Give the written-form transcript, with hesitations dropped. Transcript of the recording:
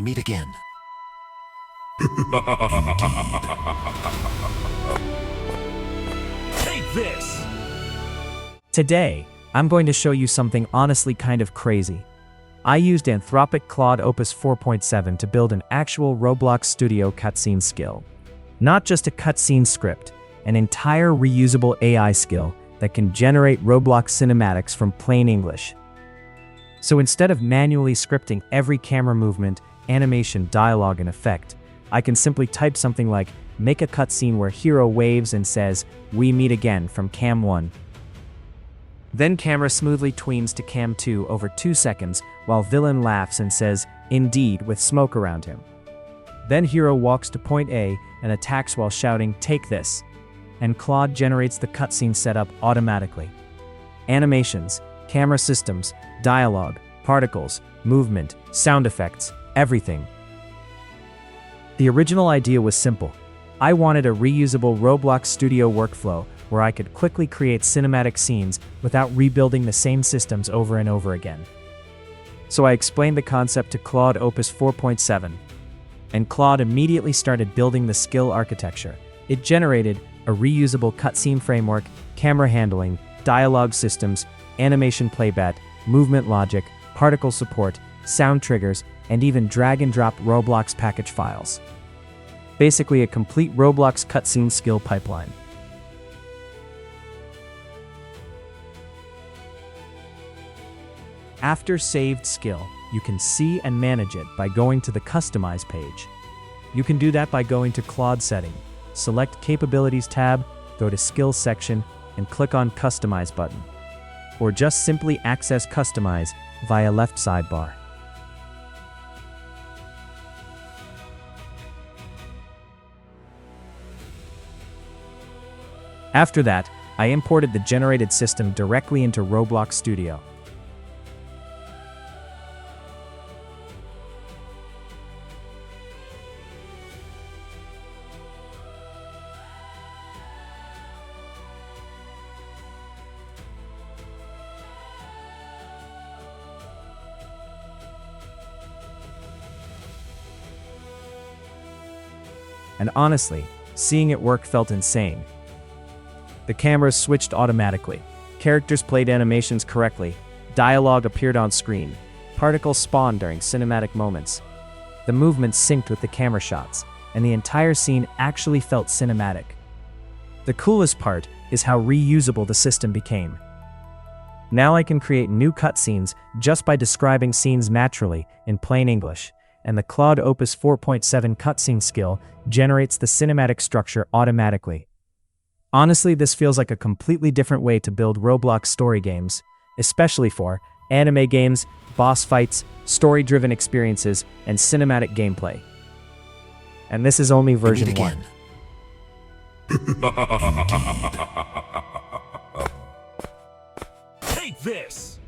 we meet again. Take this! Today, I'm going to show you something honestly kind of crazy. I used Anthropic Claude Opus 4.7 to build an actual Roblox Studio cutscene skill. Not just a cutscene script, an entire reusable AI skill that can generate Roblox cinematics from plain English. So instead of manually scripting every camera movement, animation, dialogue, and effect, I can simply type something like, make a cutscene where hero waves and says, "We meet again" from cam 1. Then camera smoothly tweens to cam 2 over 2 seconds while villain laughs and says, "Indeed," with smoke around him. Then hero walks to point A and attacks while shouting, "Take this." And Claude generates the cutscene setup automatically. Animations, camera systems, dialogue, particles, movement, sound effects, everything. The original idea was simple. I wanted a reusable Roblox Studio workflow where I could quickly create cinematic scenes without rebuilding the same systems over and over again. So I explained the concept to Claude Opus 4.7, and Claude immediately started building the skill architecture. It generated a reusable cutscene framework, camera handling, dialogue systems, animation playback, movement logic, particle support, sound triggers, and even drag-and-drop Roblox package files. Basically a complete Roblox cutscene skill pipeline. After saved skill, you can see and manage it by going to the Customize page. You can do that by going to Claude Setting, select Capabilities tab, go to Skills section, and click on Customize button. Or just simply access Customize via left sidebar. After that, I imported the generated system directly into Roblox Studio. And honestly, seeing it work felt insane. The cameras switched automatically, characters played animations correctly, dialogue appeared on screen, particles spawned during cinematic moments. The movements synced with the camera shots, and the entire scene actually felt cinematic. The coolest part is how reusable the system became. Now I can create new cutscenes just by describing scenes naturally in plain English, and the Claude Opus 4.7 cutscene skill generates the cinematic structure automatically. Honestly, this feels like a completely different way to build Roblox story games, especially for anime games, boss fights, story-driven experiences, and cinematic gameplay. And this is only version 1. Take this!